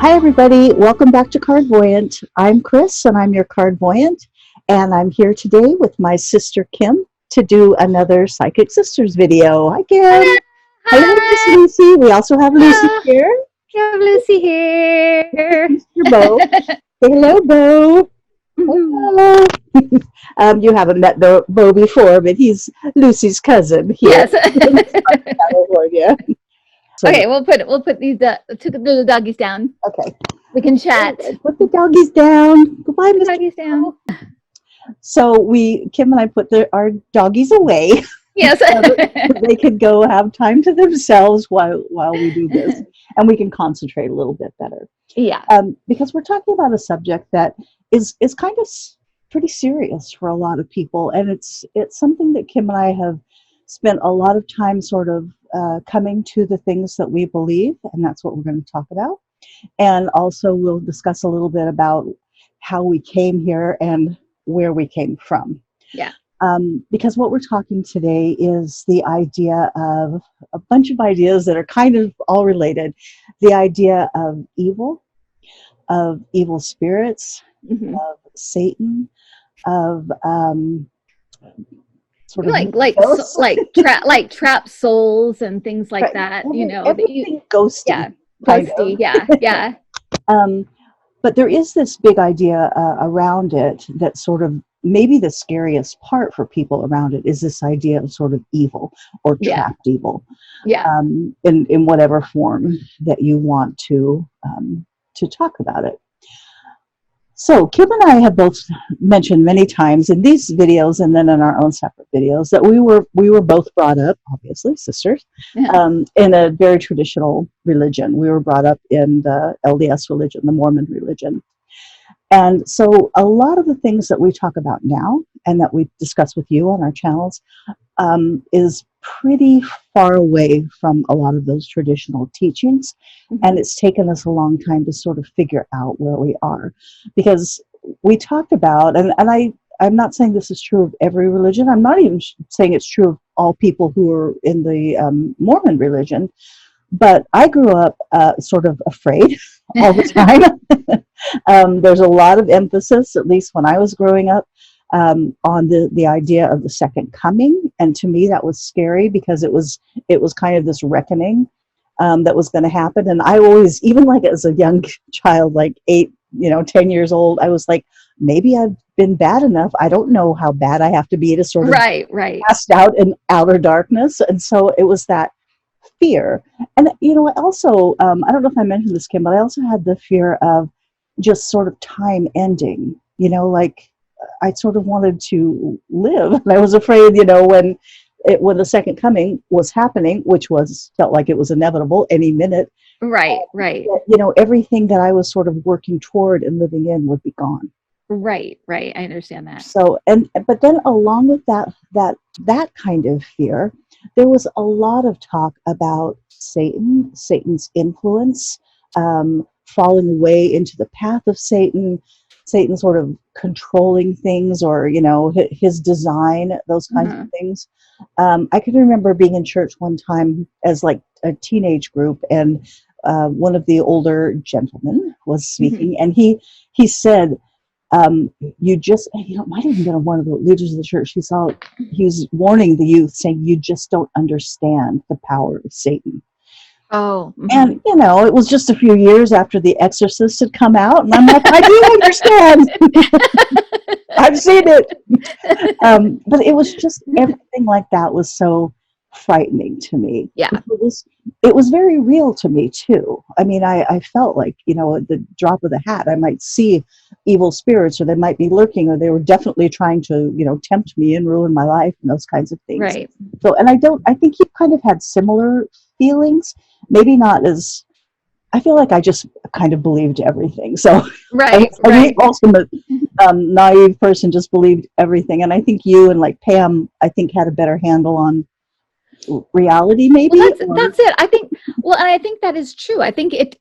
Hi, everybody. Welcome back to Cardvoyant. I'm Kris, and I'm your Cardvoyant. And I'm here today with my sister Kim to do another Psychic Sisters video. Hi, Kim. Hello. Hello, Miss Hi. Lucy. We also have Lucy Hello. here. You have Lucy here. Mr. Bo. Say hello, Bo. Hello. You haven't met Bo before, but he's Lucy's cousin here Yes. in California. So, Okay, we'll put these the doggies down. okay. We can chat. Put the doggies down. Goodbye, Put the Mr. doggies down. So Kim and I put our doggies away Yes. so that they could go have time to themselves while we do this, and we can concentrate a little bit better. Yeah. Because we're talking about a subject that is kind of pretty serious for a lot of people, and it's something that Kim and I have spent a lot of time sort of coming to the things that we believe, and that's what we're going to talk about. And also we'll discuss a little bit about how we came here and where we came from. Yeah. Because what we're talking today is the idea of a bunch of ideas that are kind of all related. The idea of evil spirits, Mm-hmm. of Satan, of sort of ghosts. Like trap souls and things like that. Everything ghosty. Yeah. Kind Ghosty. of. Yeah. Yeah. But there is this big idea around it that sort of maybe the scariest part for people around it is this idea of sort of evil or trapped evil, Yeah. in whatever form that you want to talk about it. So Kim and I have both mentioned many times in these videos and then in our own separate videos that we were both brought up, obviously sisters, in a very traditional religion. We were brought up in the LDS religion, the Mormon religion. And so a lot of the things that we talk about now and that we discuss with you on our channels is pretty far away from a lot of those traditional teachings. Mm-hmm. And it's taken us a long time to sort of figure out where we are. Because we talked about, and I'm not saying this is true of every religion. I'm not even saying it's true of all people who are in the Mormon religion. But I grew up sort of afraid all the time. There's a lot of emphasis, at least when I was growing up, on the idea of the second coming, and to me that was scary because it was kind of this reckoning that was going to happen. And I always, even like as a young child, like 8, 10 years old, I was like, maybe I've been bad enough. I don't know how bad I have to be to sort of cast out in outer darkness. And so it was that fear. And also, I don't know if I mentioned this, Kim, but I also had the fear of just sort of time ending. Like I sort of wanted to live, and I was afraid, when the second coming was happening, which felt like it was inevitable any minute. Right. That, everything that I was sort of working toward and living in would be gone. Right. I understand that. So, but then along with that kind of fear, there was a lot of talk about Satan's influence, falling away into the path of Satan sort of controlling things, or his design, those kinds of things. I can remember being in church one time as like a teenage group, and one of the older gentlemen was speaking, and he said, you just, it might have been one of the leaders of the church. He was warning the youth, saying, you just don't understand the power of Satan. Oh. And it was just a few years after The Exorcist had come out, and I'm like, I do understand. I've seen it. But it was just, everything like that was so frightening to me. Yeah. It was very real to me too. I mean, I felt like, at the drop of the hat, I might see evil spirits, or they might be lurking, or they were definitely trying to, tempt me and ruin my life and those kinds of things. Right. So, and I think you kind of had similar feelings, maybe not as, I feel like I just kind of believed everything. So right. The ultimate naive person just believed everything. And I think you and like Pam, I think, had a better handle on reality, maybe. Well, that's it. I think, and I think that is true. I think it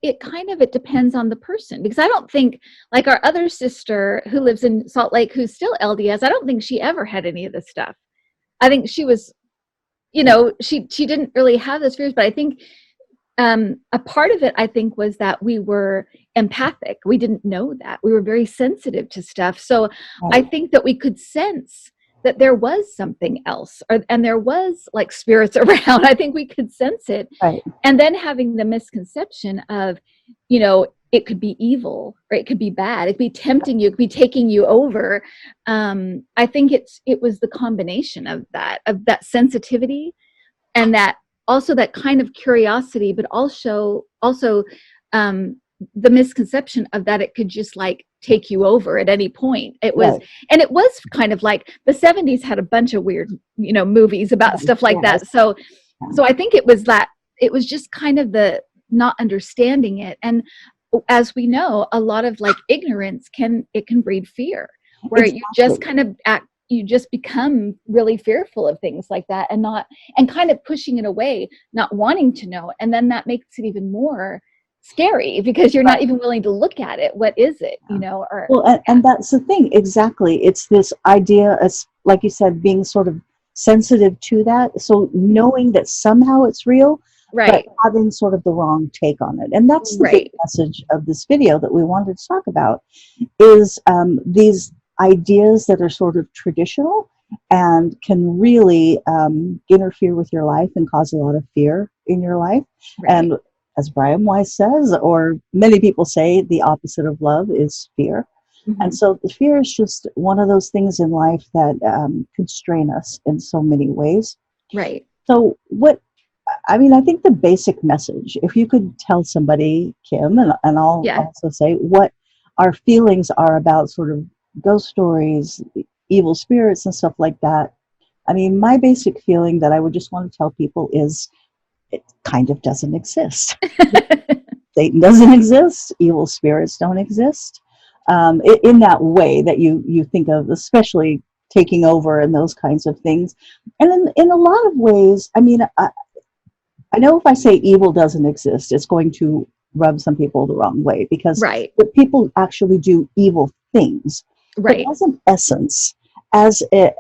depends on the person, because I don't think, like our other sister who lives in Salt Lake, who's still LDS, I don't think she ever had any of this stuff. I think she was, she didn't really have those fears, but I think a part of it, I think, was that we were empathic. We didn't know that. We were very sensitive to stuff. So I Right. think that we could sense that there was something else, and there was like spirits around. I think we could sense it. Right. And then having the misconception of, you know, it could be evil or it could be bad. It could be tempting you. It could be taking you over. I think it was the combination of that sensitivity, and that also that kind of curiosity, but also the misconception of that it could just like take you over at any point. It was, Right. and it was kind of like the 70s had a bunch of weird, you know, movies about stuff like Yes. that. So I think it was that, it was just kind of the not understanding it. And as we know, a lot of like ignorance can breed fear, where Exactly. you just kind of you just become really fearful of things like that, and kind of pushing it away, not wanting to know. And then that makes it even more scary because you're not even willing to look at it. What is it, you know? Or Well, and that's the thing. Exactly. It's this idea, as like you said, being sort of sensitive to that. So knowing that somehow it's real, but having sort of the wrong take on it. And that's the big message of this video that we wanted to talk about, is these ideas that are sort of traditional and can really interfere with your life and cause a lot of fear in your life. And as Brian Weiss says, or many people say, the opposite of love is fear. And so the fear is just one of those things in life that constrain us in so many ways. Right. So I think the basic message, if you could tell somebody, Kim, and I'll also say what our feelings are about sort of ghost stories, evil spirits and stuff like that. I mean, my basic feeling that I would just want to tell people is it kind of doesn't exist. Satan doesn't exist. Evil spirits don't exist. In that way that you think of, especially taking over and those kinds of things. And in a lot of ways, I mean, I know if I say evil doesn't exist, it's going to rub some people the wrong way, because people actually do evil things. But as an essence, as a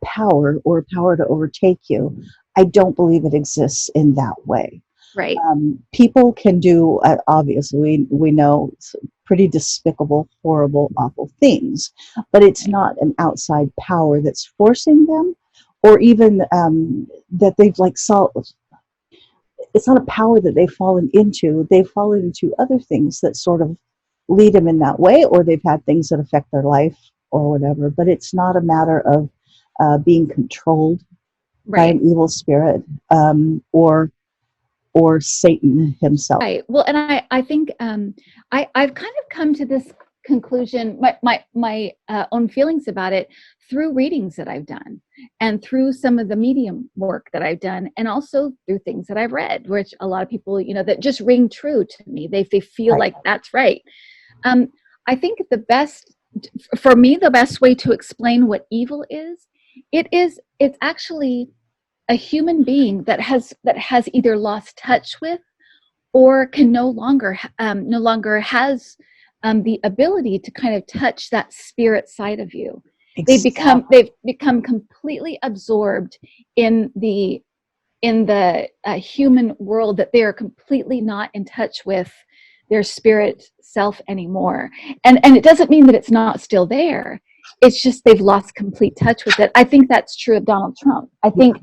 power, or a power to overtake you, I don't believe it exists in that way. Right. People can do, obviously, we know, pretty despicable, horrible, awful things, but it's not an outside power that's forcing them, or even that they've like solved. It's not a power that they've fallen into. They've fallen into other things that sort of lead them in that way, or they've had things that affect their life or whatever. But it's not a matter of being controlled by an evil spirit, or Satan himself. Right. Well, and I think I've kind of come to this conclusion, my own feelings about it, through readings that I've done, and through some of the medium work that I've done, and also through things that I've read, which a lot of people, you know, that just ring true to me. They feel like that's right. I think for me, the best way to explain what evil is, it's actually a human being that has either lost touch with, or can no longer has the ability to kind of touch that spirit side of you. Exactly. They've become completely absorbed in the human world, that they are completely not in touch with their spirit self anymore. And it doesn't mean that it's not still there. It's just they've lost complete touch with it. I think that's true of Donald Trump. I think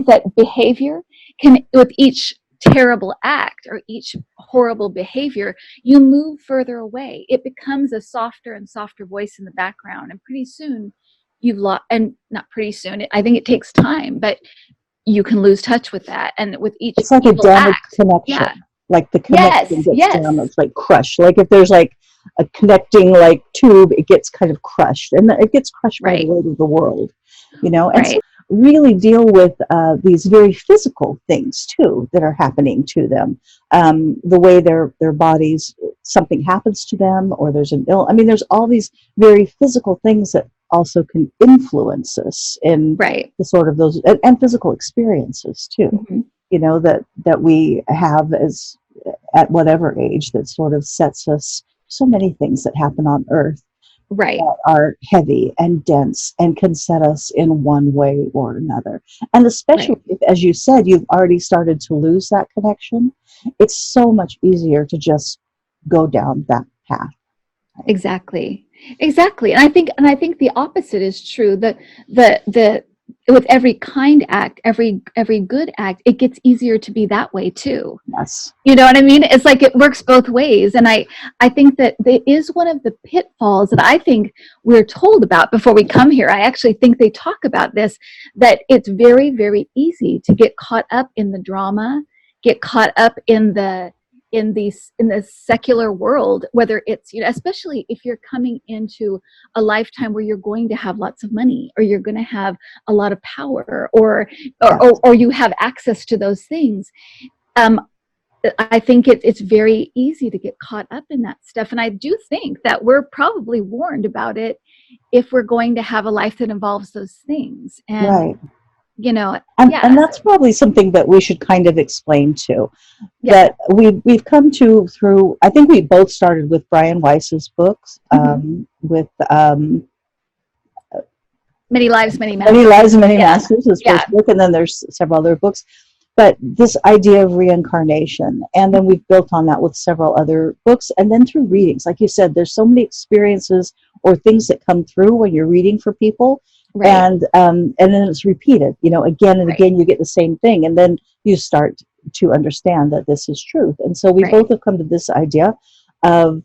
that behavior can, with each terrible act or each horrible behavior, you move further away. It becomes a softer and softer voice in the background, and pretty soon you've lost. And not pretty soon, I think it takes time, but you can lose touch with that. And with each, it's like a damaged connection. Like the connection gets damaged, like crushed. Like if there's like a connecting like tube, it gets kind of crushed, and it gets crushed by the weight of the world, you know. And so really deal with these very physical things too that are happening to them. The way their bodies, something happens to them, or there's an ill. I mean, there's all these very physical things that also can influence us in the sort of those and physical experiences too. You know, that we have as at whatever age, that sort of sets us, so many things that happen on earth Right. are heavy and dense and can set us in one way or another. And Right. especially if, as you said, you've already started to lose that connection, it's so much easier to just go down that path. Right? Exactly. Exactly. And I think the opposite is true. The with every kind act, every good act, it gets easier to be that way too. Yes. You know what I mean? It's like it works both ways. And I think that there is one of the pitfalls that I think we're told about before we come here. I actually think they talk about this, that it's very, very easy to get caught up in the drama, get caught up in the secular world, whether it's, you know, especially if you're coming into a lifetime where you're going to have lots of money, or you're going to have a lot of power, Yes. or you have access to those things. um, I think it's very easy to get caught up in that stuff. And I do think that we're probably warned about it if we're going to have a life that involves those things. And, Right. you know, And yes, that's probably something that we should kind of explain too. yeah. That we've come to through. I think we both started with Brian Weiss's books, Hmm. with Many lives, many Many masters. Lives, Many Yeah. Masters, his Yeah. first book, and then there's several other books. But this idea of reincarnation, and then we've built on that with several other books, and then through readings. Like you said, there's so many experiences or things that come through when you're reading for people, Right. and then it's repeated. You know, again and Right. again, you get the same thing, and then you start to understand that this is truth. And so we Right. both have come to this idea of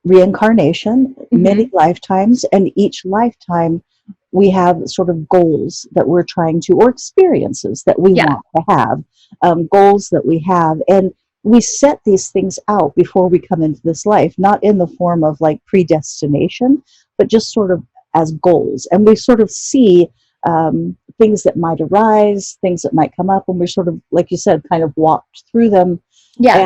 reincarnation, Hmm. many lifetimes, and each lifetime we have sort of goals that we're trying to, or experiences that we Yeah. want to have, goals that we have. And we set these things out before we come into this life, not in the form of like predestination, but just sort of as goals. And we sort of see things that might arise, things that might come up, and we're sort of, like you said, kind of walked through them, Yeah.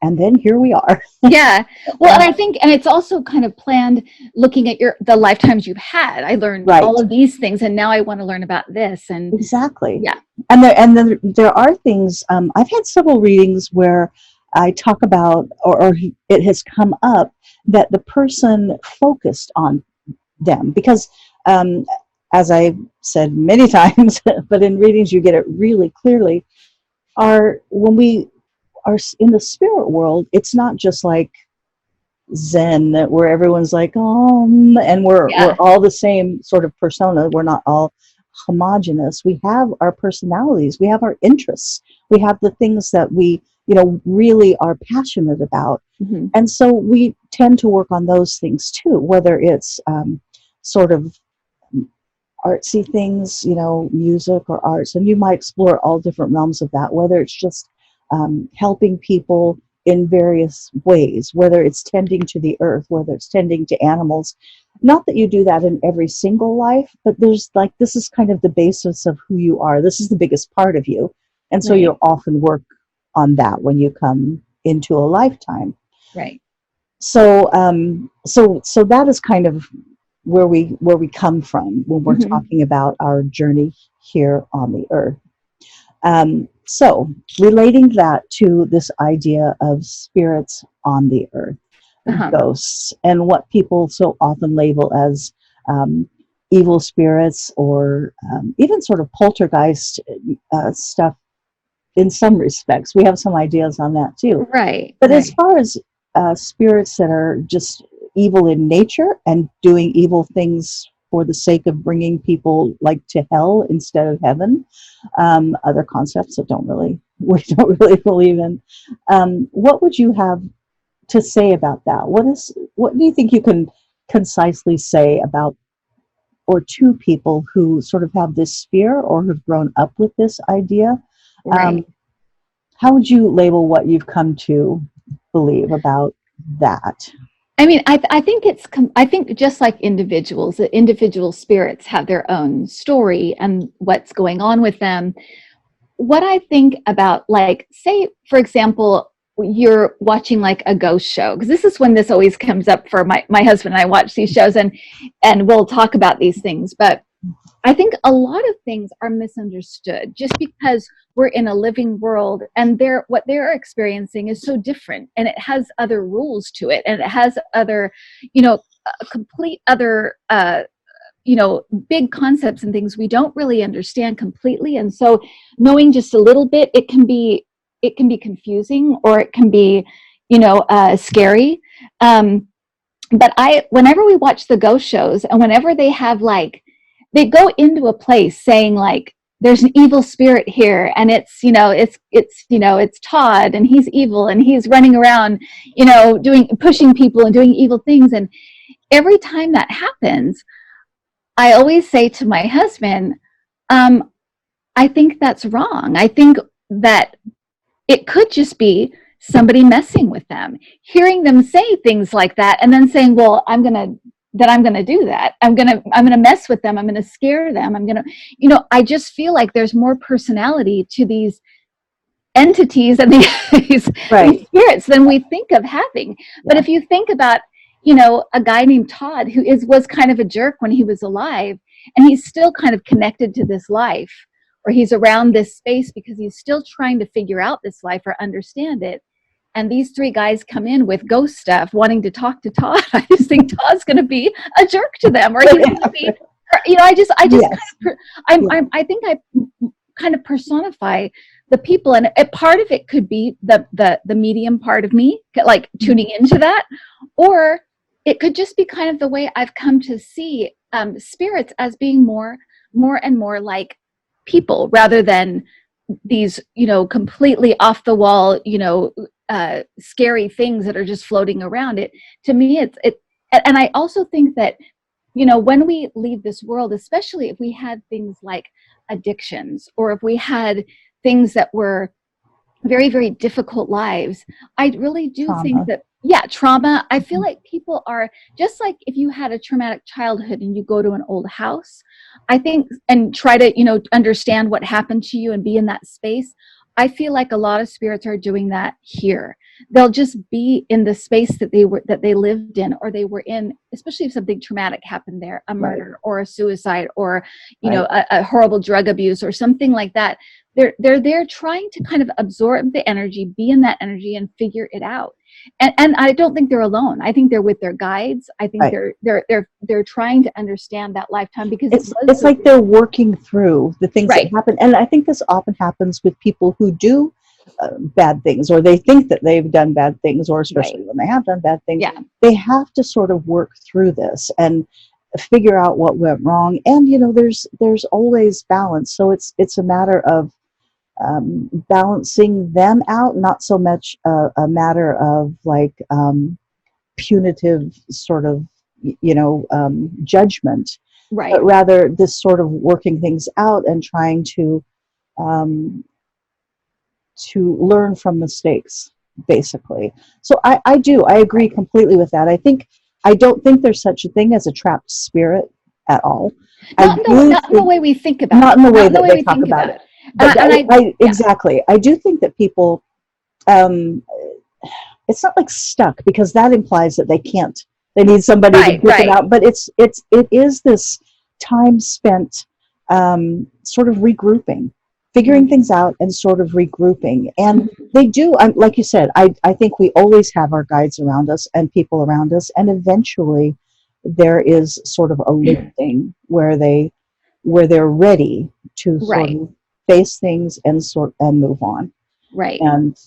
and then here we are. Yeah. Well, and I think, and it's also kind of planned looking at the lifetimes you've had. I learned all Right. of these things, and now I want to learn about this. And Exactly. yeah. And then there are things. I've had several readings where I talk about, or it has come up that the person focused on them because, um, as I said many times, but in readings you get it really clearly. Are when we are in the spirit world, it's not just like Zen where everyone's like, oh, and we're Yeah. all the same sort of persona. We're not all homogenous. We have our personalities, we have our interests, we have the things that we, you know, really are passionate about. Hmm. And so we tend to work on those things too, whether it's sort of artsy things, you know, music or arts, and you might explore all different realms of that, whether it's just helping people in various ways, whether it's tending to the earth, whether it's tending to animals. Not that you do that in every single life, but there's like, this is kind of the basis of who you are. This is the biggest part of you. And so Right. you'll often work on that when you come into a lifetime. Right. So, so that is kind of where we come from when we're Hmm. talking about our journey here on the earth. So relating that to this idea of spirits on the earth, Uh-huh. ghosts, and what people so often label as evil spirits, or even sort of poltergeist stuff. In some respects, we have some ideas on that too. Right. But as Right. far as spirits that are just evil in nature and doing evil things for the sake of bringing people like to hell instead of heaven, other concepts that don't really we don't really believe in. What would you have to say about that? What do you think you can concisely say about, or to people who sort of have this fear or have grown up with this idea? Um, Right. how would you label what you've come to believe about that? I mean, I think I think just like individuals, the individual spirits have their own story and what's going on with them. What I think about, like, say, for example, you're watching like a ghost show, because this is when this always comes up for my husband and I watch these shows, and we'll talk about these things. But I think a lot of things are misunderstood just because we're in a living world, and what they're experiencing is so different, and it has other rules to it, and it has other, complete other, big concepts and things we don't really understand completely. And so knowing just a little bit, it can be confusing, or it can be, scary. But whenever we watch the ghost shows, and whenever they have, like, they go into a place saying, like, there's an evil spirit here, and it's Todd, and he's evil, and he's running around, pushing people and doing evil things. And every time that happens, I always say to my husband, I think that's wrong. I think that it could just be somebody messing with them, hearing them say things like that, and then saying, well, I'm going to do that. I'm going to mess with them. I'm going to scare them. I just feel like there's more personality to these entities and these spirits than we think of having. Yeah. But if you think about, a guy named Todd, who was kind of a jerk when he was alive, and he's still kind of connected to this life, or he's around this space because he's still trying to figure out this life or understand it. And these three guys come in with ghost stuff, wanting to talk to Todd. I just think Todd's going to be a jerk to them, or he's going to be, I think I kind of personify the people, and part of it could be the medium part of me, like tuning into that, or it could just be kind of the way I've come to see spirits as being more and more like people, rather than these, completely off the wall, scary things that are just floating around. It, to me, and I also think that, when we leave this world, especially if we had things like addictions, or if we had things that were very, very difficult lives, I really do think that, trauma. I feel like people are just like, if you had a traumatic childhood and you go to an old house, I think, and try to, understand what happened to you and be in that space. I feel like a lot of spirits are doing that here. They'll just be in the space that they lived in, or they were in, especially if something traumatic happened there, a murder or a suicide, or, a horrible drug abuse or something like that. They're there trying to kind of absorb the energy, be in that energy, and figure it out. And I don't think they're alone. I think they're with their guides. I think they're trying to understand that lifetime, because it's like they're working through the things that happen. And I think this often happens with people who do bad things, or they think that they've done bad things, or especially when they have done bad things. They have to sort of work through this and figure out what went wrong. And there's always balance. So it's a matter of balancing them out, not so much a matter of like punitive sort of judgment, but rather this sort of working things out and trying to learn from mistakes, basically. So I agree completely with that. I don't think there's such a thing as a trapped spirit at all. Not in the way we think about it. Not in the way that they talk about it. But exactly. I do think that people, it's not like stuck, because that implies that they need somebody to get them out. But it is this time spent sort of regrouping, figuring things out and sort of regrouping. And they do, like you said, I think we always have our guides around us and people around us. And eventually there is sort of a lifting where they're ready to sort of face things and move on. And,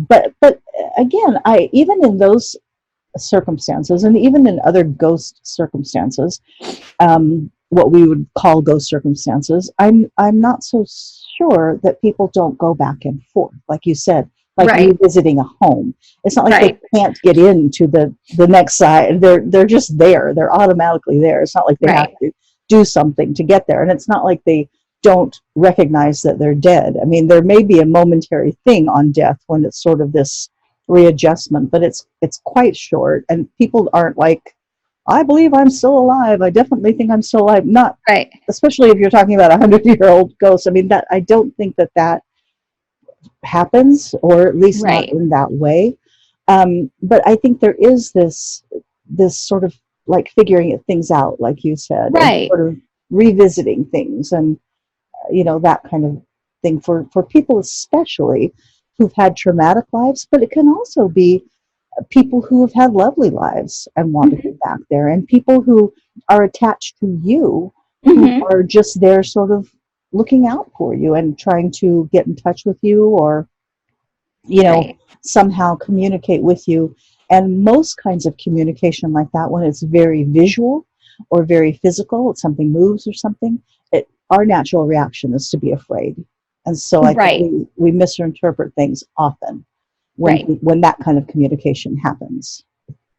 but again, even in those circumstances, and even in other ghost circumstances, what we would call ghost circumstances, I'm not so sure that people don't go back and forth, like you said, like revisiting a home. It's not like they can't get into the next side. They're just there. They're automatically there. It's not like they have to do something to get there. And it's not like they don't recognize that they're dead. I mean, there may be a momentary thing on death when it's sort of this readjustment, but it's quite short. And people aren't like, I believe I'm still alive. I definitely think I'm still alive. Not especially if you're talking about 100-year-old ghosts. I mean, that I don't think that happens, or at least not in that way. But I think there is this sort of like figuring things out, like you said, and sort of revisiting things, and that kind of thing for people especially who've had traumatic lives, but it can also be people who have had lovely lives and want to Mhm. be back there, and people who are attached to you, who Mhm. are just there sort of looking out for you and trying to get in touch with you, or Right. somehow communicate with you. And most kinds of communication like that, when it's very visual or very physical, something moves or something, our natural reaction is to be afraid. And so I think Right. we misinterpret things often when Right. when that kind of communication happens.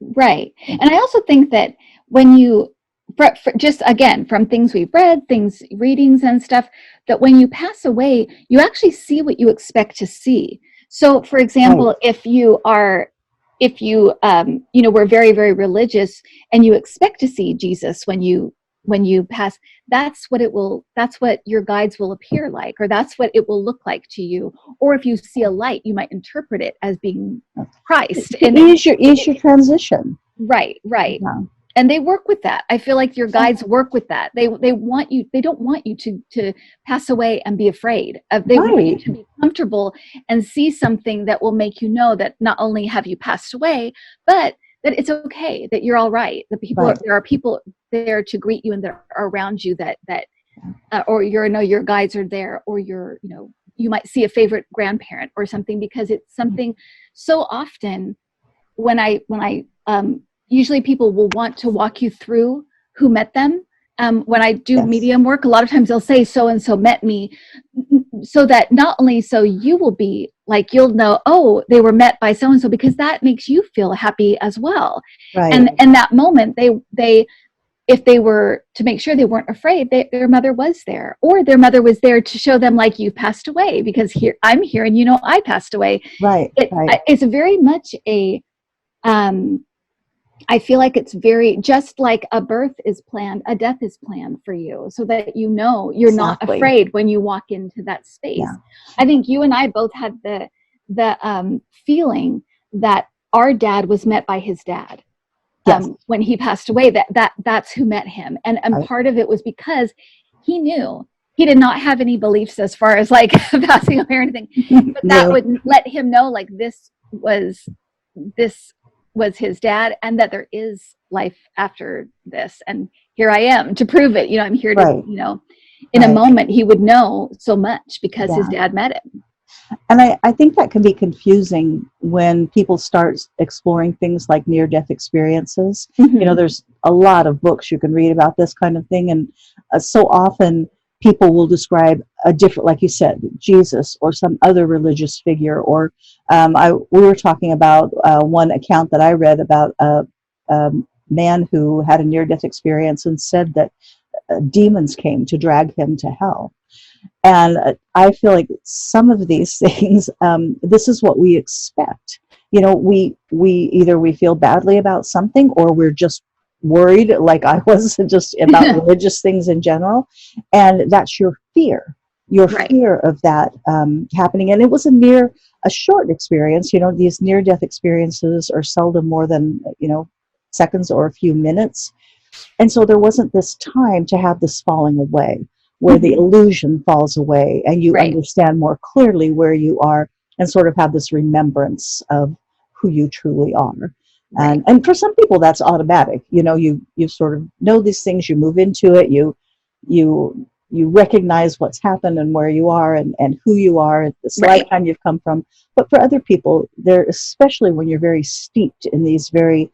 Right. And I also think that when you, for just again, from things we've read, things, readings and stuff, that when you pass away, you actually see what you expect to see. So, for Right, example, if you were very, very religious and you expect to see Jesus when you pass, that's what your guides will appear like, or that's what it will look like to you. Or if you see a light, you might interpret it as being Christ. to ease your transition. Right, right. Yeah. And they work with that. I feel like your guides work with that. They want you, they don't want you to pass away and be afraid. They want you Right, to be comfortable and see something that will make you know that not only have you passed away, but that it's okay, that you're all right. right. There are people there to greet you and that are around you that or your guides are there, or you might see a favorite grandparent or something, because it's something so often when I usually people will want to walk you through who met them. When I do Yes, medium work, a lot of times they'll say so and so met me, so that not only so you will be like, you'll know, oh, they were met by so and so, because that makes you feel happy as well. right, And that moment, they if they were to make sure they weren't afraid, their mother was there, or their mother was there to show them, like, you passed away, because here I'm here, and I passed away. right, right. It's very much a um, I feel like it's very, just like a birth is planned, a death is planned for you, so that you're not Exactly. afraid when you walk into that space. Yeah. I think you and I both had the feeling that our dad was met by his dad Yes. when he passed away. That's who met him, and Right. part of it was because he knew he did not have any beliefs as far as like passing away or anything, but that No. would let him know, like, this was his dad, and that there is life after this, and here I am to prove it. I'm here to, Right. in a Right. moment he would know so much because his Yeah. dad met him. And I think that can be confusing when people start exploring things like near-death experiences. Hmm. There's a lot of books you can read about this kind of thing, and so often people will describe a different, like you said, Jesus or some other religious figure. Or we were talking about one account that I read about a man who had a near-death experience and said that demons came to drag him to hell. And I feel like some of these things, this is what we expect. We either we feel badly about something, or we're just worried, like I was, just about religious things in general. And that's your Right. fear of that happening. And it was a short experience. These near-death experiences are seldom more than, seconds or a few minutes. And so there wasn't this time to have this falling away, where the Hmm. illusion falls away and you Right. understand more clearly where you are, and sort of have this remembrance of who you truly are. Right. And for some people that's automatic. You sort of know these things, you move into it, you recognize what's happened and where you are, and who you are, this Right. lifetime you've come from. But for other people, there, especially when you're very steeped in these very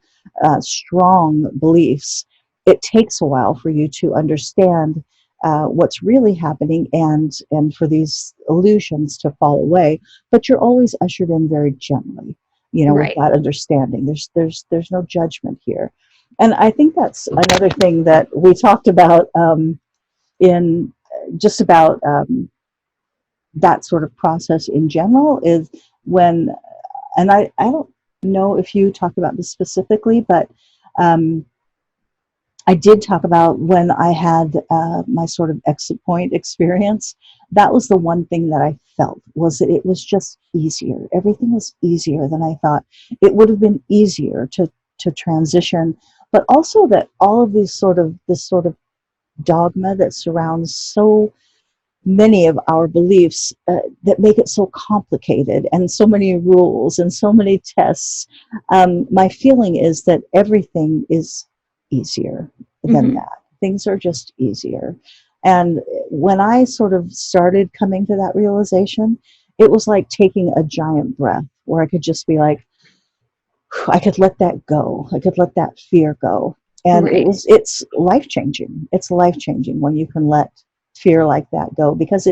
strong beliefs, it takes a while for you to understand what's really happening, and for these illusions to fall away. But you're always ushered in very gently, with Right. that understanding. There's no judgment here. And I think that's another thing that we talked about in just about that sort of process in general, is when, and I don't know if you talked about this specifically, but um, I did talk about when I had my sort of exit point experience. That was the one thing that I felt, was that it was just easier. Everything was easier than I thought. It would have been easier to transition, but also that all of this sort of dogma that surrounds so many of our beliefs, that make it so complicated, and so many rules and so many tests. My feeling is that everything is easier than that. Things are just easier. And when I sort of started coming to that realization, it was like taking a giant breath where I could just be like, I could let that go. I could let that fear go. And Right. it's life changing. It's life changing when you can let fear like that go, because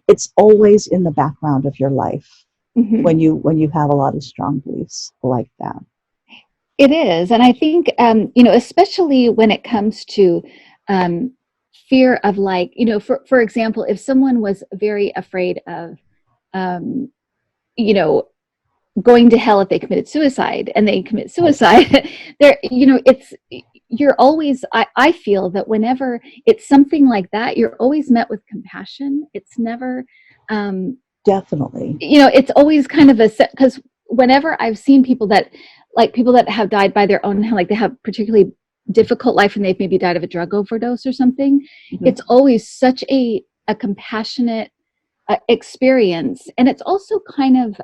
it's always in the background of your life Mm-hmm. when you have a lot of strong beliefs like that. It is. And I think, especially when it comes to um, fear of, like, for example, if someone was very afraid of, um, you know, going to hell if they committed suicide and they commit suicide, there, you're always, I feel that whenever it's something like that, you're always met with compassion. It's never, Definitely. it's always kind of because whenever I've seen people that have died by their own hand, like they have particularly difficult life and they've maybe died of a drug overdose or something, it's always such a compassionate experience. And it's also kind of,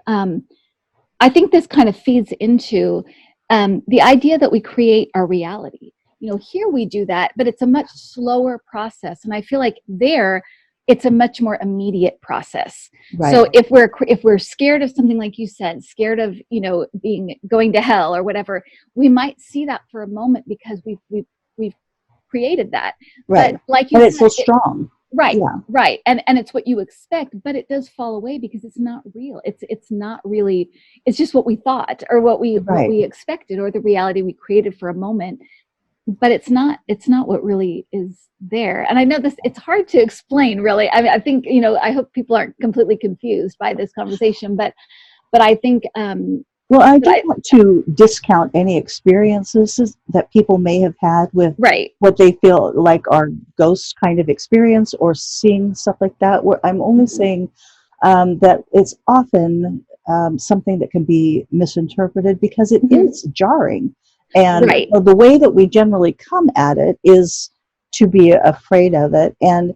I think this kind of feeds into the idea that we create our reality. Here we do that, but it's a much slower process. And I feel like there, it's a much more immediate process. Right. So if we're scared of something, like you said, scared of going to hell or whatever, we might see that for a moment because we've created that. Right. But like you And said, it's so strong. right, Yeah. right. And it's what you expect, but it does fall away because it's not real. It's not really, it's just what we thought or what we expected, or the reality we created for a moment. But it's not what really is there. And I know it's hard to explain, really. I mean, I think, I hope people aren't completely confused by this conversation, but I think well, I don't want to discount any experiences that people may have had with right. what they feel like are ghost kind of experience or seeing stuff like that. Where I'm only saying that it's often something that can be misinterpreted because it is jarring. And the way that we generally come at it is to be afraid of it. And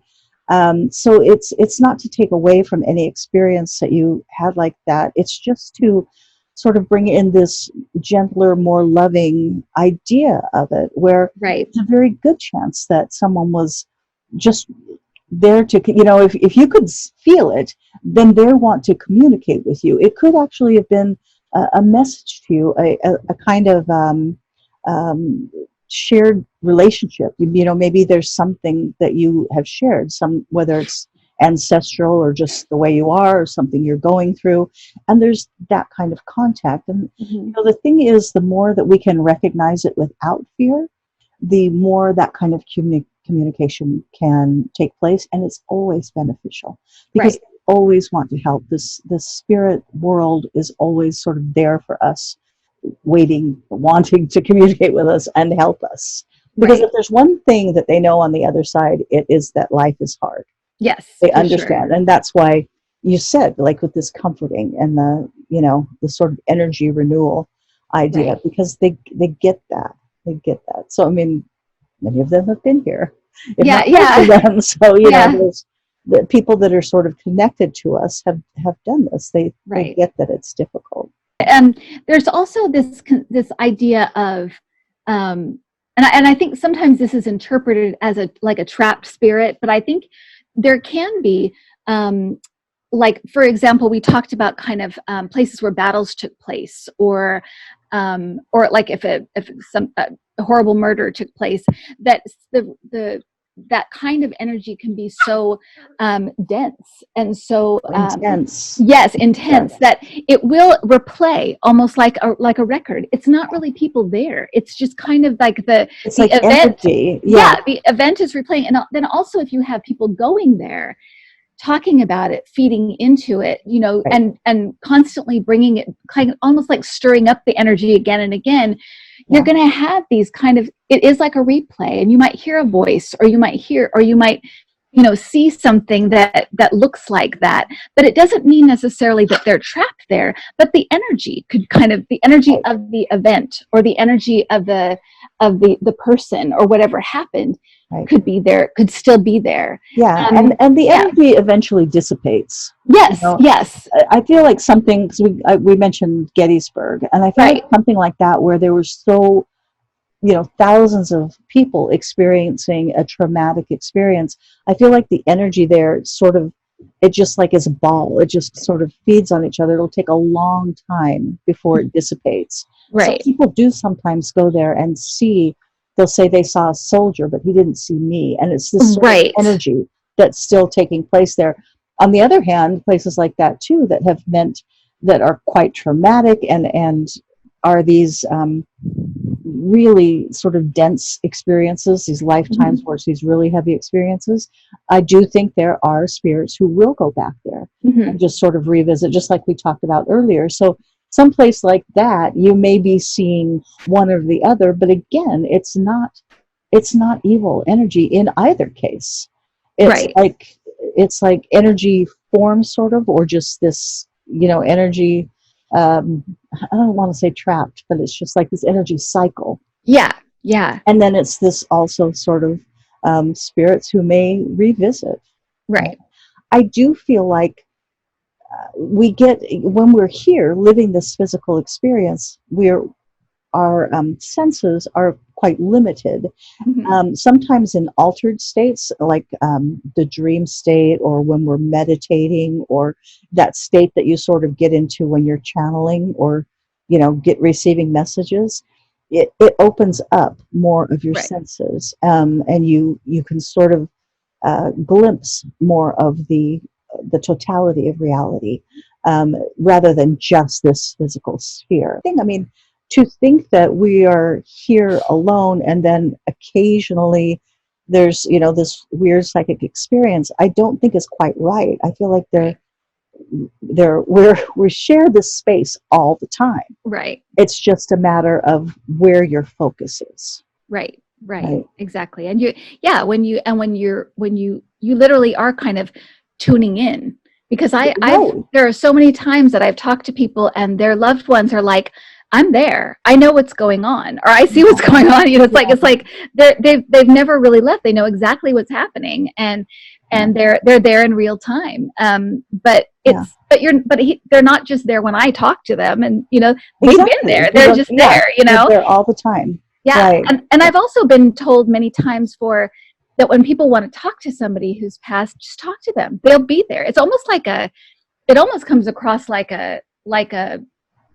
so it's not to take away from any experience that you had like that. It's just to sort of bring in this gentler, more loving idea of it, where it's a very good chance that someone was just there to, if you could feel it, then they want to communicate with you. It could actually have been a message to you, a kind of shared relationship. Maybe there's something that you have shared, whether it's ancestral or just the way you are or something you're going through, and there's that kind of contact. And the thing is, the more that we can recognize it without fear, the more that kind of communication can take place, and it's always beneficial because they always want to help. This spirit world is always sort of there for us, wanting to communicate with us and help us. Because if there's one thing that they know on the other side, it is that life is hard. Yes, they understand, sure. And that's why you said, like, with this comforting and the sort of energy renewal idea, because they get that. They get that. So I mean, many of them have been here. If not most of them. So there's the people that are sort of connected to us have done this. They get that it's difficult. And there's also this idea of and I think sometimes this is interpreted as a trapped spirit, but I think there can be like, for example, we talked about kind of places where battles took place, or like if a horrible murder took place, that that kind of energy can be so dense and so intense. Yes, intense, that it will replay almost like a record. It's not really people there. It's just kind of like the event. Energy. Yeah, the event is replaying. And then also, if you have people going there, talking about it, feeding into it, and constantly bringing it, kind of almost like stirring up the energy again and again, you're going to have these kind of, it is like a replay, and you might hear a voice, or you might see something that looks like that, but it doesn't mean necessarily that they're trapped there, but the energy could the energy of the event, or the energy of the person, or whatever happened, Right. could be there, could still be there. Yeah, and the Yeah. energy eventually dissipates. Yes. Yes. I feel like something, because we mentioned Gettysburg, and I feel like Right. something like that, where there were so, thousands of people experiencing a traumatic experience. I feel like the energy there sort of, it just like is a ball. It just sort of feeds on each other. It'll take a long time before it dissipates. So Right. people do sometimes go there and see, they'll say they saw a soldier, but he didn't see me. And it's this sort of Right. energy that's still taking place there. On the other hand, places like that too, that have meant, that are quite traumatic, and are these really sort of dense experiences, these lifetimes Mm-hmm. where it's these really heavy experiences. I do think there are spirits who will go back there Mm-hmm. and just sort of revisit, just like we talked about earlier. So someplace like that, you may be seeing one or the other, but again, it's not evil energy in either case. It's Right. like, energy form sort of, or just this, energy, I don't want to say trapped, but it's just like this energy cycle. Yeah. Yeah. And then it's this also sort of, spirits who may revisit. Right? Right. I do feel like we get, when we're here living this physical experience, our senses are quite limited. Mm-hmm. Sometimes in altered states, like the dream state, or when we're meditating, or that state that you sort of get into when you're channeling, or get receiving messages, it opens up more of your Right. senses, and you can sort of glimpse more of the totality of reality, rather than just this physical sphere. I mean, to think that we are here alone, and then occasionally there's this weird psychic experience, I don't think is quite right. I feel like Right. we share this space all the time. Right. It's just a matter of where your focus is. Right. Right. Right. Exactly. And yeah, when you literally are kind of tuning in, because Right. there are so many times that I've talked to people and their loved ones are like, I'm there. I know what's going on, or I see what's going on. It's like they've never really left. They know exactly what's happening, and they're there in real time. But Yeah. they're not just there when I talk to them, and they've been Exactly. there. They're just Yeah, there. they're there all the time. Yeah. Right. And I've also been told many times that when people want to talk to somebody who's passed, just talk to them. They'll be there. It's almost it almost comes across like a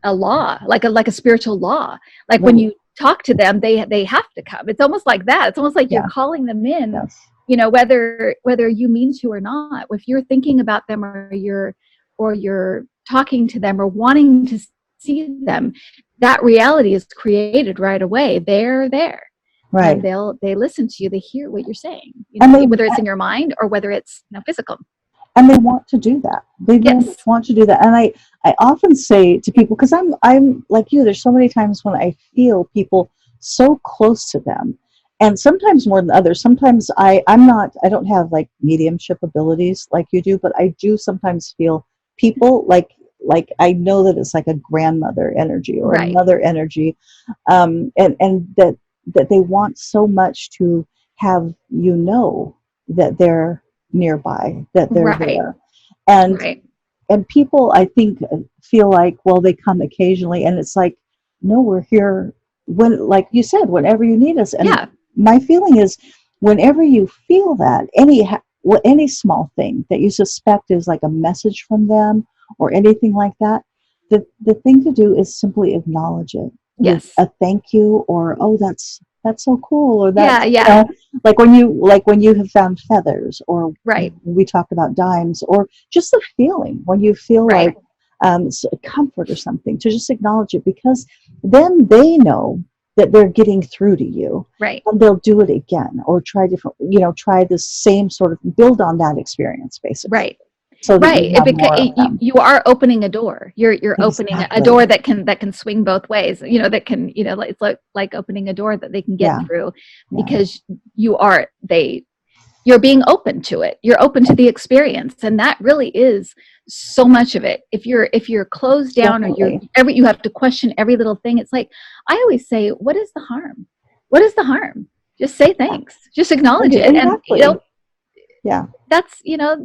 law, like a spiritual law. Like when Right. you talk to them, they have to come. It's almost like that. It's almost like you're Yeah. calling them in, Yes. whether you mean to or not. If you're thinking about them, or you're talking to them, or wanting to see them, that reality is created right away. They're there. And Right. they listen to you. They hear what you're saying, And they whether it's in your mind or whether it's physical. and they want to do that. They very much Yes. want to do that. And I often say to people, because I'm like you, there's so many times when I feel people so close to them, and sometimes more than others. Sometimes I don't have like mediumship abilities like you do, but I do sometimes feel people like I know that it's like a grandmother energy or a Right. mother energy, and that they want so much to have that they're nearby, that they're Right. there. And Right. people, I think, feel like, well, they come occasionally, and it's like, no, we're here when, like you said, whenever you need us. And Yeah. my feeling is, whenever you feel that, any small thing that you suspect is like a message from them, or anything like that, the thing to do is simply acknowledge it with Yes. a thank you, or, oh, that's so cool, or Yeah. that's, Yeah. like when you have found feathers, or Right. we talked about dimes, or just the feeling when you feel Right. like comfort or something, to just acknowledge it, because then they know that they're getting through to you, Right. and they'll do it again, or try the same sort of, build on that experience, basically, Right. so that Right. you have more of them. You are opening a door. You're opening a Exactly. door that can swing both ways. That can, it's like opening a door that they can get Yeah. through, Yeah. because you're being open to it. You're open to the experience, and that really is so much of it. If you're closed down, Definitely. or you have to question every little thing. It's like, I always say, what is the harm? What is the harm? Just say thanks. Just acknowledge it. And, Exactly. Yeah. that's, Yeah.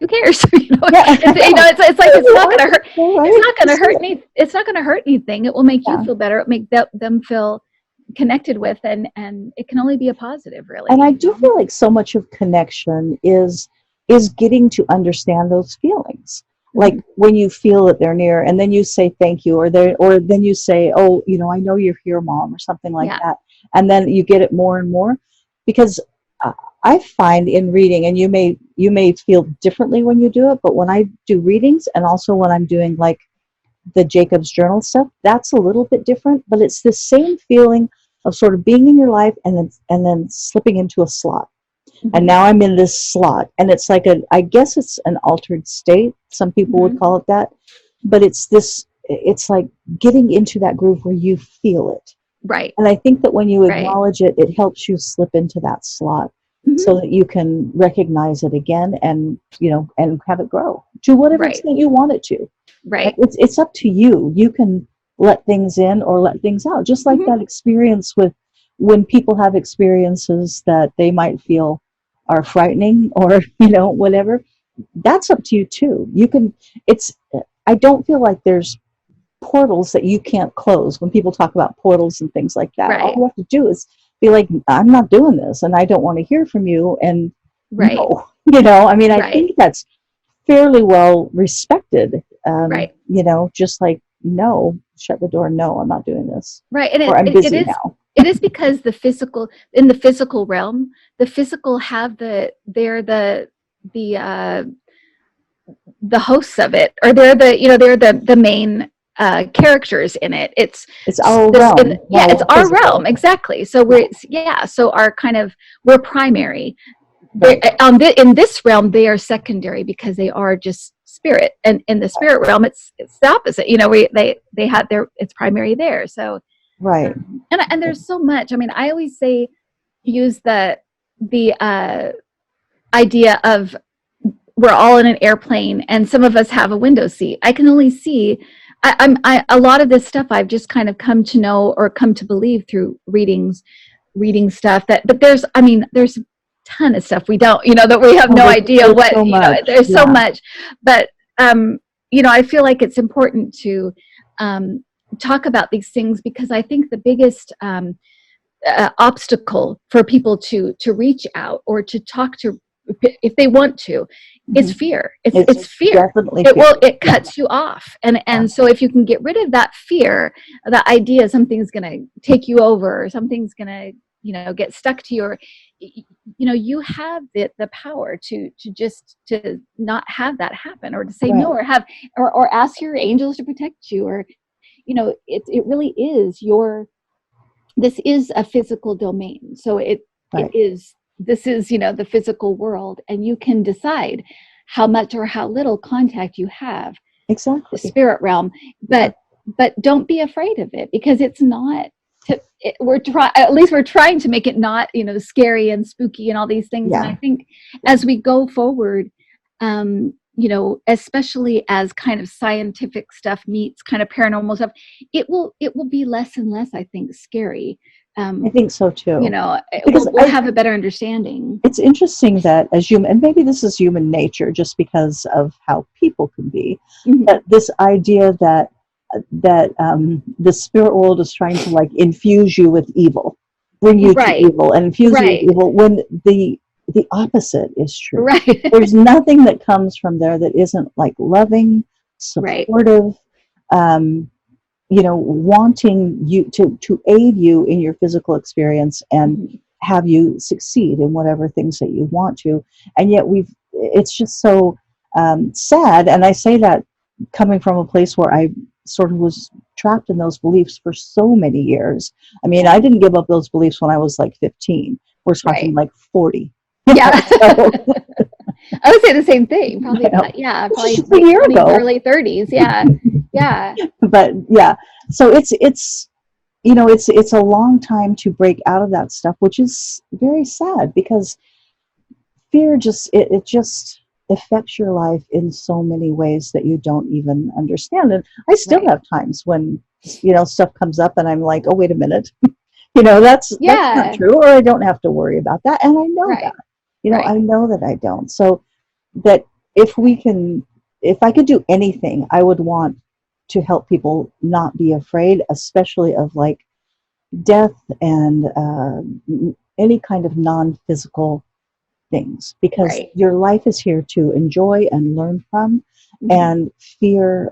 who cares? Yeah. It's like, it's not going to hurt. Right? It's not going to hurt it's not going to hurt anything. It will make you Yeah. feel better. It make them feel connected with, and it can only be a positive, really. And I do feel like so much of connection is getting to understand those feelings. Like when you feel that they're near, and then you say thank you, or then you say, oh, I know you're here, Mom, or something like that, and then you get it more and more, because I find in reading, and you may feel differently when you do it, but when I do readings, and also when I'm doing like the Jacob's Journal stuff, that's a little bit different, but it's the same feeling of sort of being in your life and then slipping into a slot. And now I'm in this slot, and it's like I guess it's an altered state. Some people would call it that, but it's like getting into that groove where you feel it. Right. And I think that when you acknowledge it, it helps you slip into that slot so that you can recognize it again and have it grow to whatever extent you want it to. Right. It's up to you. You can let things in or let things out. Just like that experience with when people have experiences that they might feel are frightening or, whatever. That's up to you too. I don't feel like there's portals that you can't close when people talk about portals and things like that. All you have to do is be like, I'm not doing this and I don't want to hear from you. And no, I think that's fairly well respected. Just like, no, shut the door. No, I'm not doing this. Right. And I'm busy now. It is because in the physical realm, the physical have they're the hosts of it, or they're the main characters in it. It's our realm. It's our realm, exactly. So so we're primary. In this realm, they are secondary because they are just spirit, and in the spirit realm, it's the opposite. It's primary there. So and there's so much. I mean, I always say use the idea of we're all in an airplane, and some of us have a window seat. I can only see. A lot of this stuff I've just kind of come to know or come to believe through reading stuff. But there's a ton of stuff we don't, that we have no idea what. There's so much, but I feel like it's important to talk about these things, because I think the biggest obstacle for people to reach out or to talk to, if they want to, is fear. It's fear. It cuts you off, and so if you can get rid of that fear, the idea something's going to take you over, or something's going to get stuck to your, you have the power to not have that happen, or to say no, or ask your angels to protect you, or it really is this is a physical domain. So this is the physical world, and you can decide how much or how little contact you have. Exactly. The spirit realm, but don't be afraid of it, because it's not. We're trying to make it not scary and spooky and all these things. And I think as we go forward, especially as kind of scientific stuff meets kind of paranormal stuff, it will be less and less, I think, scary. I think so too. We'll have a better understanding. It's interesting that as human, and maybe this is human nature just because of how people can be, but this idea that the spirit world is trying to like infuse you with evil, bring you to evil, and infuse you with evil, when the opposite is true. There's nothing that comes from there that isn't like loving, supportive, wanting you to aid you in your physical experience and have you succeed in whatever things that you want to. And yet it's just so sad. And I say that coming from a place where I sort of was trapped in those beliefs for so many years. I mean, I didn't give up those beliefs when I was like 15. We're talking like 40. Yeah. I would say the same thing. Probably just a year ago. Early 30s. Yeah. Yeah. But yeah, so it's a long time to break out of that stuff, which is very sad, because fear just affects your life in so many ways that you don't even understand. And I still have times when stuff comes up and I'm like, oh, wait a minute. That's not Yeah. true, or I don't have to worry about that. And I know that, Right. Right. I know that I don't. So that if we can, if I could do anything, I would want to help people not be afraid, especially of like death and any kind of non-physical things, because Right. your life is here to enjoy and learn from, Hmm. and fear,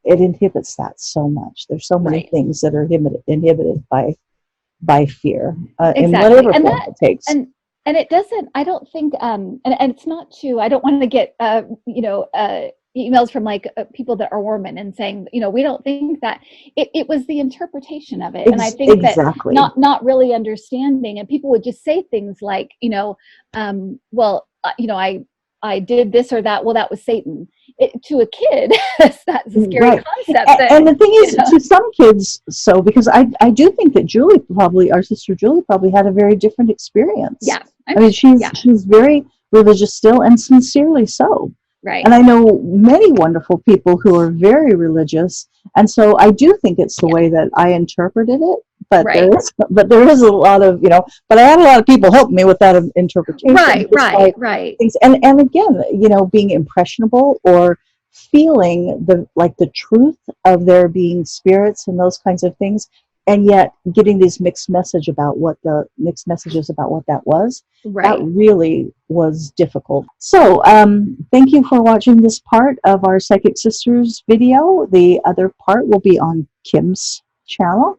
it inhibits that so much. There's so many Right. things that are inhibited by fear, in Exactly. whatever form it takes. And and it doesn't, I don't think, and it's not to, I don't want to get emails from like people that are Mormon and saying, we don't think that. It was the interpretation of it. And I think that Exactly. not really understanding, and people would just say things like, well, I did this or that. Well, that was Satan. To a kid, that's a scary Right. concept that, And the thing is, to some kids, so because I do think that Julie probably, our sister Julie probably had a very different experience. yeah, I mean, yeah, she's very religious still, and sincerely so. And right. I know many wonderful people who are very religious, and so I do think it's the Yeah, way that I interpreted it. right. But there is a lot of, but I had a lot of people help me with that interpretation, Right, just right, like right, things. And again, being impressionable, or feeling the truth of there being spirits and those kinds of things, and yet getting these mixed messages about what that was. That right. really was difficult. So thank you for watching this part of our Psychic Sisters video. The other part will be on Kim's channel.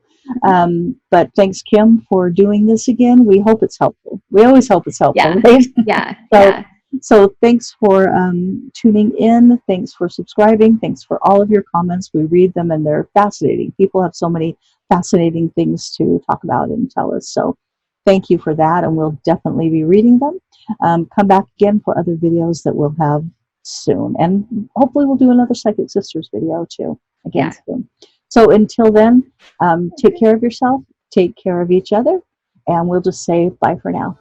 But thanks, Kim, for doing this again. We hope it's helpful. We always hope it's helpful, Yeah, right? yeah, So, yeah, so thanks for tuning in. Thanks for subscribing. Thanks for all of your comments. We read them, and they're fascinating. People have so many fascinating things to talk about and tell us. So thank you for that, and we'll definitely be reading them. Come back again for other videos that we'll have soon. And hopefully we'll do another Psychic Sisters video too, again yeah. soon. So until then, take care of yourself, take care of each other, and we'll just say bye for now.